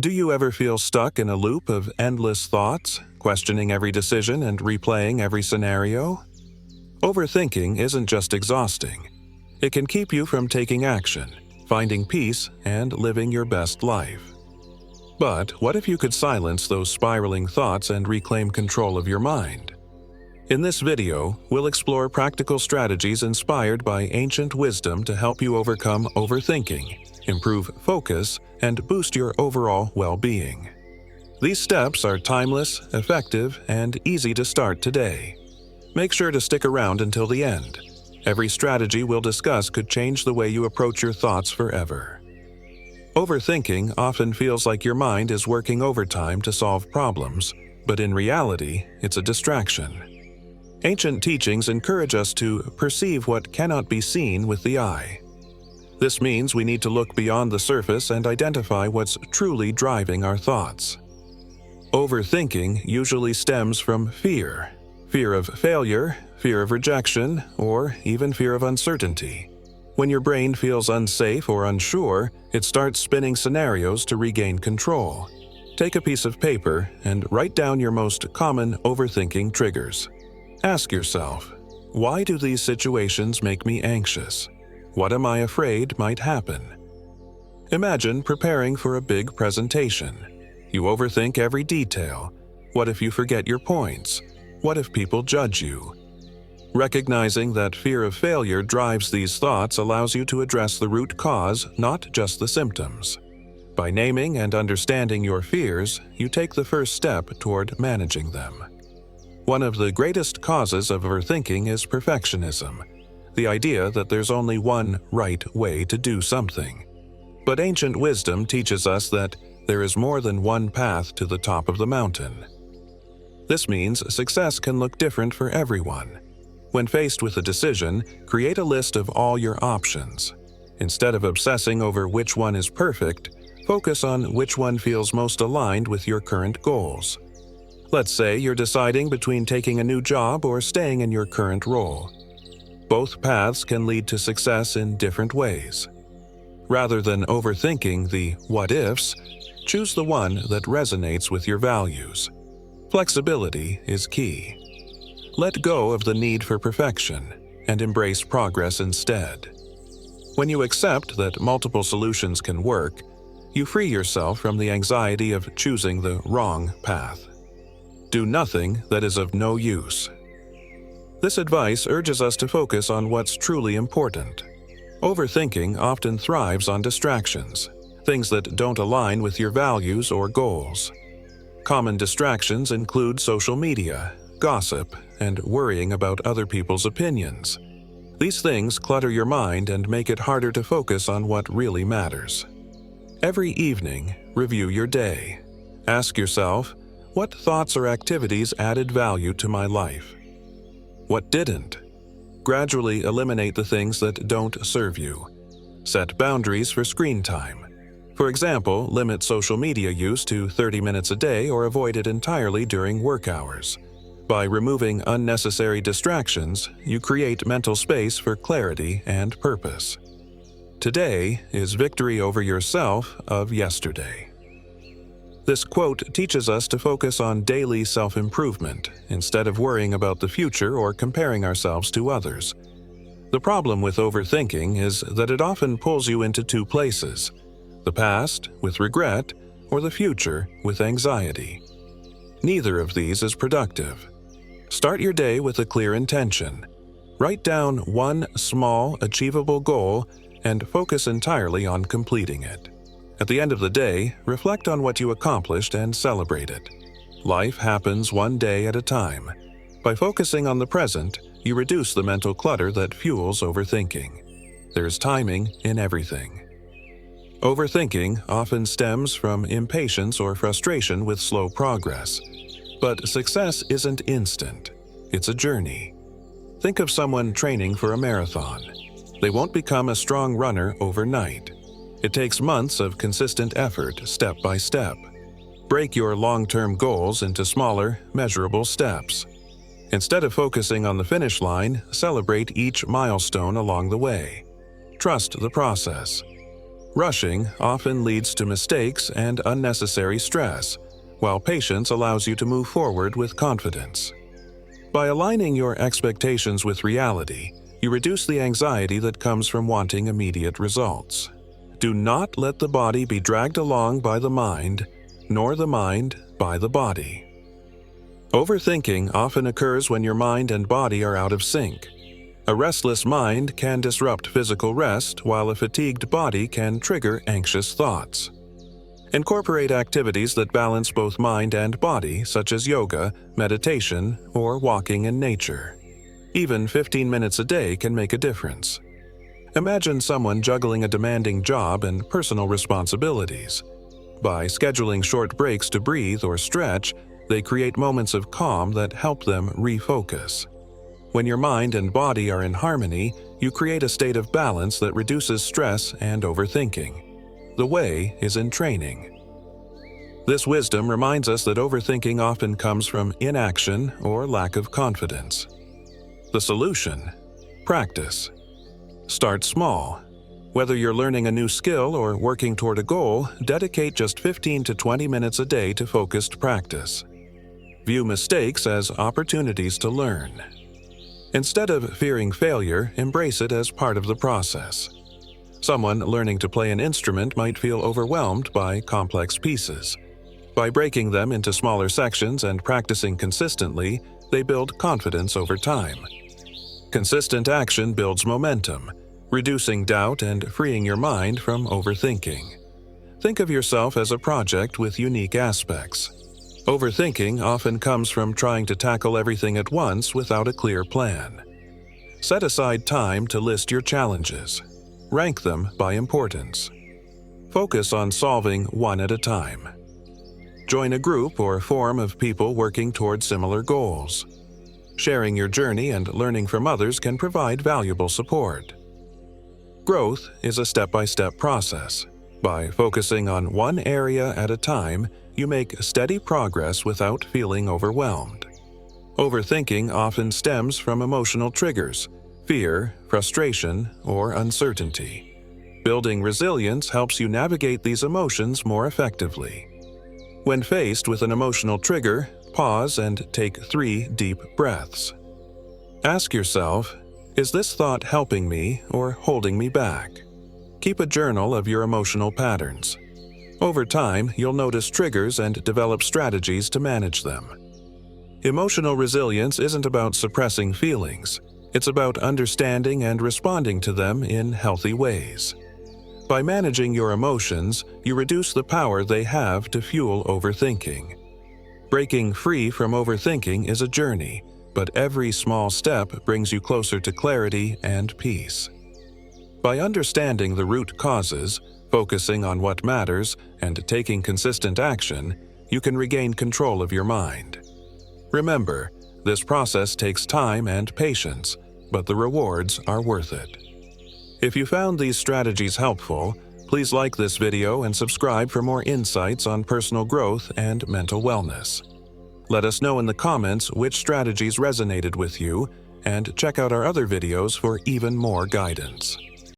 Do you ever feel stuck in a loop of endless thoughts, questioning every decision and replaying every scenario? Overthinking isn't just exhausting. It can keep you from taking action, finding peace, and living your best life. But what if you could silence those spiraling thoughts and reclaim control of your mind? In this video, we'll explore practical strategies inspired by ancient wisdom to help you overcome overthinking, improve focus, and boost your overall well-being. These steps are timeless, effective, and easy to start today. Make sure to stick around until the end. Every strategy we'll discuss could change the way you approach your thoughts forever. Overthinking often feels like your mind is working overtime to solve problems, but in reality, it's a distraction. Ancient teachings encourage us to perceive what cannot be seen with the eye. This means we need to look beyond the surface and identify what's truly driving our thoughts. Overthinking usually stems from fear. Fear of failure, fear of rejection, or even fear of uncertainty. When your brain feels unsafe or unsure, it starts spinning scenarios to regain control. Take a piece of paper and write down your most common overthinking triggers. Ask yourself, why do these situations make me anxious? What am I afraid might happen? Imagine preparing for a big presentation. You overthink every detail. What if you forget your points? What if people judge you? Recognizing that fear of failure drives these thoughts allows you to address the root cause, not just the symptoms. By naming and understanding your fears, you take the first step toward managing them. One of the greatest causes of overthinking is perfectionism, the idea that there's only one right way to do something. But ancient wisdom teaches us that there is more than one path to the top of the mountain. This means success can look different for everyone. When faced with a decision, create a list of all your options. Instead of obsessing over which one is perfect, focus on which one feels most aligned with your current goals. Let's say you're deciding between taking a new job or staying in your current role. Both paths can lead to success in different ways. Rather than overthinking the what-ifs, choose the one that resonates with your values. Flexibility is key. Let go of the need for perfection and embrace progress instead. When you accept that multiple solutions can work, you free yourself from the anxiety of choosing the wrong path. Do nothing that is of no use. This advice urges us to focus on what's truly important. Overthinking often thrives on distractions, things that don't align with your values or goals. Common distractions include social media, gossip, and worrying about other people's opinions. These things clutter your mind and make it harder to focus on what really matters. Every evening, review your day. Ask yourself, what thoughts or activities added value to my life? What didn't? Gradually eliminate the things that don't serve you. Set boundaries for screen time. For example, limit social media use to 30 minutes a day or avoid it entirely during work hours. By removing unnecessary distractions, you create mental space for clarity and purpose. Today is victory over yourself of yesterday. This quote teaches us to focus on daily self-improvement instead of worrying about the future or comparing ourselves to others. The problem with overthinking is that it often pulls you into two places: the past, with regret, or the future, with anxiety. Neither of these is productive. Start your day with a clear intention. Write down one small, achievable goal and focus entirely on completing it. At the end of the day, reflect on what you accomplished and celebrate it. Life happens one day at a time. By focusing on the present, you reduce the mental clutter that fuels overthinking. There's timing in everything. Overthinking often stems from impatience or frustration with slow progress. But success isn't instant. It's a journey. Think of someone training for a marathon. They won't become a strong runner overnight. It takes months of consistent effort, step by step. Break your long-term goals into smaller, measurable steps. Instead of focusing on the finish line, celebrate each milestone along the way. Trust the process. Rushing often leads to mistakes and unnecessary stress, while patience allows you to move forward with confidence. By aligning your expectations with reality, you reduce the anxiety that comes from wanting immediate results. Do not let the body be dragged along by the mind, nor the mind by the body. Overthinking often occurs when your mind and body are out of sync. A restless mind can disrupt physical rest, while a fatigued body can trigger anxious thoughts. Incorporate activities that balance both mind and body, such as yoga, meditation, or walking in nature. Even 15 minutes a day can make a difference. Imagine someone juggling a demanding job and personal responsibilities. By scheduling short breaks to breathe or stretch, they create moments of calm that help them refocus. When your mind and body are in harmony, you create a state of balance that reduces stress and overthinking. The way is in training. This wisdom reminds us that overthinking often comes from inaction or lack of confidence. The solution? Practice. Start small. Whether you're learning a new skill or working toward a goal, dedicate just 15 to 20 minutes a day to focused practice. View mistakes as opportunities to learn. Instead of fearing failure, embrace it as part of the process. Someone learning to play an instrument might feel overwhelmed by complex pieces. By breaking them into smaller sections and practicing consistently, they build confidence over time. Consistent action builds momentum, reducing doubt and freeing your mind from overthinking. Think of yourself as a project with unique aspects. Overthinking often comes from trying to tackle everything at once without a clear plan. Set aside time to list your challenges. Rank them by importance. Focus on solving one at a time. Join a group or forum of people working toward similar goals. Sharing your journey and learning from others can provide valuable support. Growth is a step-by-step process. By focusing on one area at a time, you make steady progress without feeling overwhelmed. Overthinking often stems from emotional triggers, fear, frustration, or uncertainty. Building resilience helps you navigate these emotions more effectively. When faced with an emotional trigger, pause and take 3 deep breaths. Ask yourself, is this thought helping me or holding me back? Keep a journal of your emotional patterns. Over time, you'll notice triggers and develop strategies to manage them. Emotional resilience isn't about suppressing feelings. It's about understanding and responding to them in healthy ways. By managing your emotions, you reduce the power they have to fuel overthinking. Breaking free from overthinking is a journey, but every small step brings you closer to clarity and peace. By understanding the root causes, focusing on what matters, and taking consistent action, you can regain control of your mind. Remember, this process takes time and patience, but the rewards are worth it. If you found these strategies helpful, please like this video and subscribe for more insights on personal growth and mental wellness. Let us know in the comments which strategies resonated with you, and check out our other videos for even more guidance.